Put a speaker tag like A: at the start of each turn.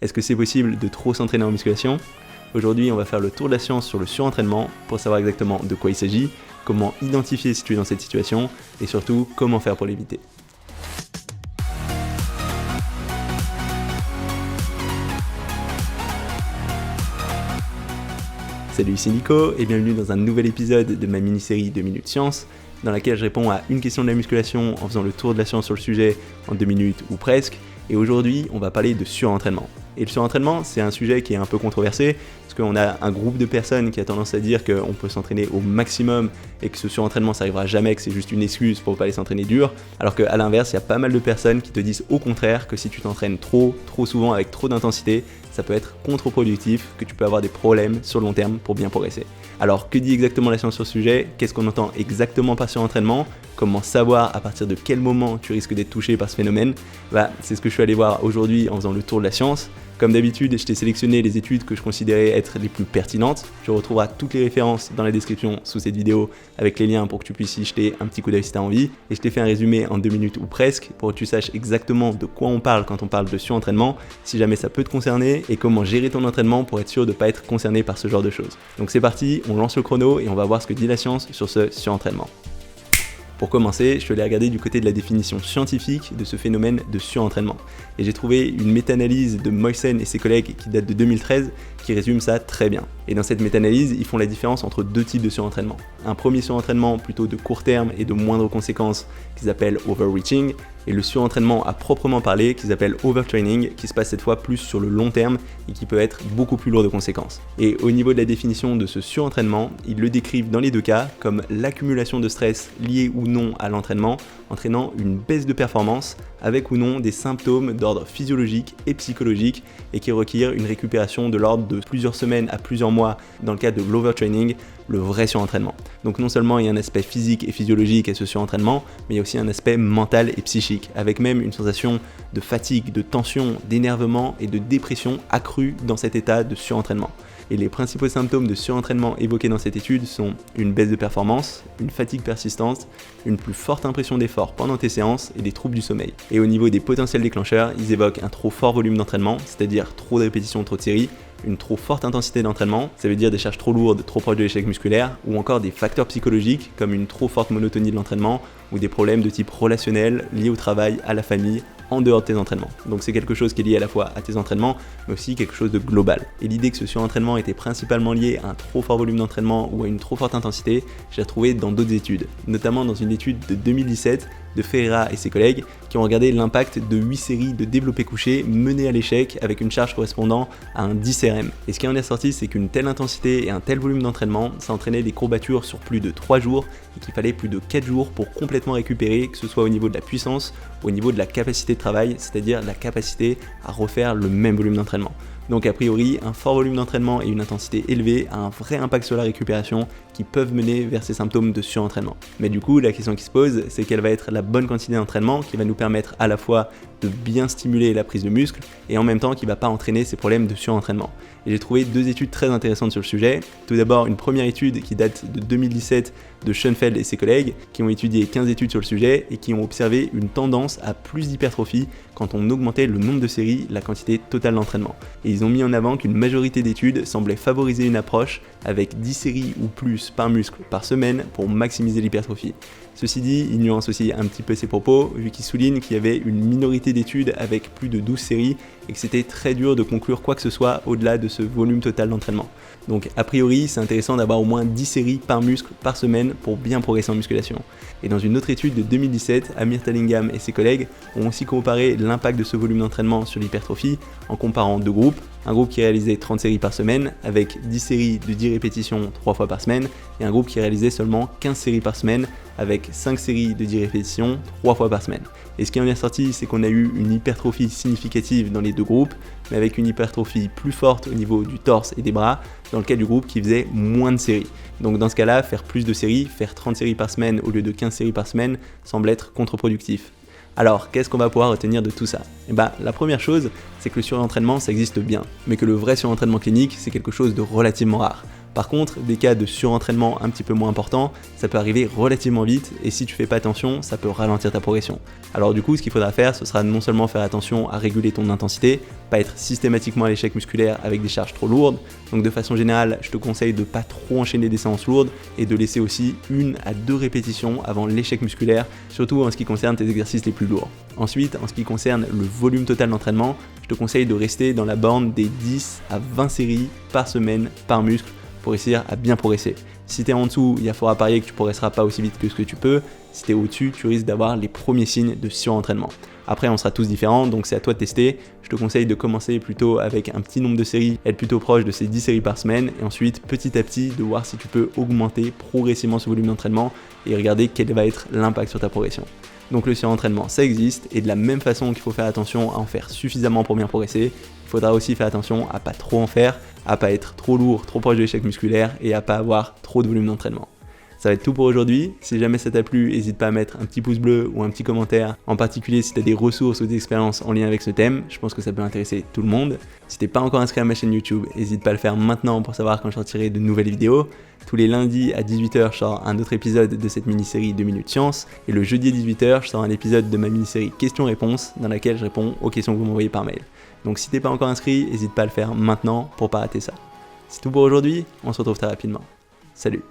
A: Est-ce que c'est possible de trop s'entraîner en musculation ? Aujourd'hui, on va faire le tour de la science sur le surentraînement pour savoir exactement de quoi il s'agit, comment identifier si tu es dans cette situation et surtout comment faire pour l'éviter. Salut, ici Nico et bienvenue dans un nouvel épisode de ma mini-série 2 minutes science dans laquelle je réponds à une question de la musculation en faisant le tour de la science sur le sujet en 2 minutes ou presque. Et aujourd'hui, on va parler de surentraînement. Et le surentraînement, c'est un sujet qui est un peu controversé, parce qu'on a un groupe de personnes qui a tendance à dire qu'on peut s'entraîner au maximum et que ce surentraînement, ça arrivera jamais, que c'est juste une excuse pour pas aller s'entraîner dur, alors qu'à l'inverse, il y a pas mal de personnes qui te disent au contraire que si tu t'entraînes trop souvent avec trop d'intensité, ça peut être contre-productif, que tu peux avoir des problèmes sur le long terme pour bien progresser. Alors, que dit exactement la science sur ce sujet ? Qu'est-ce qu'on entend exactement par surentraînement ? Comment savoir à partir de quel moment tu risques d'être touché par ce phénomène ? C'est ce que je suis allé voir aujourd'hui en faisant le tour de la science. Comme d'habitude, je t'ai sélectionné les études que je considérais être les plus pertinentes. Tu retrouveras toutes les références dans la description sous cette vidéo avec les liens pour que tu puisses y jeter un petit coup d'œil si tu as envie. Et je t'ai fait un résumé en 2 minutes ou presque pour que tu saches exactement de quoi on parle quand on parle de surentraînement, si jamais ça peut te concerner et comment gérer ton entraînement pour être sûr de ne pas être concerné par ce genre de choses. Donc c'est parti, on lance le chrono et on va voir ce que dit la science sur ce surentraînement. Pour commencer, je suis allé regarder du côté de la définition scientifique de ce phénomène de surentraînement. Et j'ai trouvé une méta-analyse de Moysen et ses collègues qui date de 2013 qui résume ça très bien. Et dans cette méta-analyse, ils font la différence entre deux types de surentraînement. Un premier surentraînement plutôt de court terme et de moindres conséquences qu'ils appellent overreaching, et le surentraînement à proprement parler qu'ils appellent overtraining, qui se passe cette fois plus sur le long terme et qui peut être beaucoup plus lourd de conséquences. Et au niveau de la définition de ce surentraînement, ils le décrivent dans les deux cas comme l'accumulation de stress liée ou non à l'entraînement, entraînant une baisse de performance avec ou non des symptômes d'ordre physiologique et psychologique et qui requièrent une récupération de l'ordre de plusieurs semaines à plusieurs mois dans le cas de l'overtraining, le vrai surentraînement. Donc non seulement il y a un aspect physique et physiologique à ce surentraînement, mais il y a aussi un aspect mental et psychique, avec même une sensation de fatigue, de tension, d'énervement et de dépression accrue dans cet état de surentraînement. Et les principaux symptômes de surentraînement évoqués dans cette étude sont une baisse de performance, une fatigue persistante, une plus forte impression d'effort pendant tes séances et des troubles du sommeil. Et au niveau des potentiels déclencheurs, ils évoquent un trop fort volume d'entraînement, c'est-à-dire trop de répétitions, trop de séries, une trop forte intensité d'entraînement, ça veut dire des charges trop lourdes, trop proches de l'échec musculaire, ou encore des facteurs psychologiques comme une trop forte monotonie de l'entraînement, ou des problèmes de type relationnel liés au travail, à la famille, en dehors de tes entraînements. Donc c'est quelque chose qui est lié à la fois à tes entraînements, mais aussi quelque chose de global. Et l'idée que ce surentraînement était principalement lié à un trop fort volume d'entraînement ou à une trop forte intensité, je l'ai trouvé dans d'autres études, notamment dans une étude de 2017 de Ferreira et ses collègues qui ont regardé l'impact de 8 séries de développé couché menées à l'échec avec une charge correspondant à un 10 RM. Et ce qui en est sorti, c'est qu'une telle intensité et un tel volume d'entraînement, ça entraînait des courbatures sur plus de 3 jours et qu'il fallait plus de 4 jours pour complètement récupérer, que ce soit au niveau de la puissance ou au niveau de la capacité de travail, c'est-à-dire la capacité à refaire le même volume d'entraînement. Donc a priori, un fort volume d'entraînement et une intensité élevée a un vrai impact sur la récupération qui peuvent mener vers ces symptômes de surentraînement. Mais du coup, la question qui se pose, c'est quelle va être la bonne quantité d'entraînement qui va nous permettre à la fois de bien stimuler la prise de muscle et en même temps qui ne va pas entraîner ces problèmes de surentraînement. Et j'ai trouvé 2 études très intéressantes sur le sujet. Tout d'abord, une première étude qui date de 2017 de Schoenfeld et ses collègues qui ont étudié 15 études sur le sujet et qui ont observé une tendance à plus d'hypertrophie quand on augmentait le nombre de séries, la quantité totale d'entraînement. Et ils ont mis en avant qu'une majorité d'études semblaient favoriser une approche avec 10 séries ou plus par muscle par semaine pour maximiser l'hypertrophie. Ceci dit, il nuance aussi un petit peu ses propos, vu qu'il souligne qu'il y avait une minorité d'études avec plus de 12 séries et que c'était très dur de conclure quoi que ce soit au-delà de ce volume total d'entraînement. Donc a priori, c'est intéressant d'avoir au moins 10 séries par muscle par semaine pour bien progresser en musculation. Et dans une autre étude de 2017, Amir Talingham et ses collègues ont aussi comparé l'impact de ce volume d'entraînement sur l'hypertrophie en comparant 2 groupes. Un groupe qui réalisait 30 séries par semaine avec 10 séries de 10 répétitions 3 fois par semaine et un groupe qui réalisait seulement 15 séries par semaine avec 5 séries de 10 répétitions 3 fois par semaine. Et ce qui en est sorti, c'est qu'on a eu une hypertrophie significative dans les 2 groupes, mais avec une hypertrophie plus forte au niveau du torse et des bras, dans le cas du groupe qui faisait moins de séries. Donc dans ce cas-là, faire plus de séries, faire 30 séries par semaine au lieu de 15 séries par semaine, semble être contre-productif. Alors, qu'est-ce qu'on va pouvoir retenir de tout ça ? La première chose, c'est que le surentraînement, ça existe bien, mais que le vrai surentraînement clinique, c'est quelque chose de relativement rare. Par contre, des cas de surentraînement un petit peu moins importants, ça peut arriver relativement vite et si tu fais pas attention, ça peut ralentir ta progression. Alors du coup, ce qu'il faudra faire, ce sera non seulement faire attention à réguler ton intensité, pas être systématiquement à l'échec musculaire avec des charges trop lourdes. Donc de façon générale, je te conseille de pas trop enchaîner des séances lourdes et de laisser aussi 1 à 2 répétitions avant l'échec musculaire, surtout en ce qui concerne tes exercices les plus lourds. Ensuite, en ce qui concerne le volume total d'entraînement, je te conseille de rester dans la borne des 10 à 20 séries par semaine par muscle pour réussir à bien progresser. Si tu es en dessous, il faudra parier que tu progresseras pas aussi vite que ce que tu peux. Si tu es au-dessus, tu risques d'avoir les premiers signes de surentraînement. Après, on sera tous différents, donc c'est à toi de tester. Je te conseille de commencer plutôt avec un petit nombre de séries, être plutôt proche de ces 10 séries par semaine, et ensuite, petit à petit, de voir si tu peux augmenter progressivement ce volume d'entraînement et regarder quel va être l'impact sur ta progression. Donc le surentraînement, ça existe, et de la même façon qu'il faut faire attention à en faire suffisamment pour bien progresser, il faudra aussi faire attention à pas trop en faire, à pas être trop lourd, trop proche de l'échec musculaire, et à pas avoir trop de volume d'entraînement. Ça va être tout pour aujourd'hui. Si jamais ça t'a plu, n'hésite pas à mettre un petit pouce bleu ou un petit commentaire, en particulier si tu as des ressources ou des expériences en lien avec ce thème. Je pense que ça peut intéresser tout le monde. Si t'es pas encore inscrit à ma chaîne YouTube, n'hésite pas à le faire maintenant pour savoir quand je sortirai de nouvelles vidéos. Tous les lundis à 18h, je sors un autre épisode de cette mini-série 2 minutes science. Et le jeudi à 18h, je sors un épisode de ma mini-série questions-réponses dans laquelle je réponds aux questions que vous m'envoyez par mail. Donc si t'es pas encore inscrit, n'hésite pas à le faire maintenant pour pas rater ça. C'est tout pour aujourd'hui, on se retrouve très rapidement. Salut!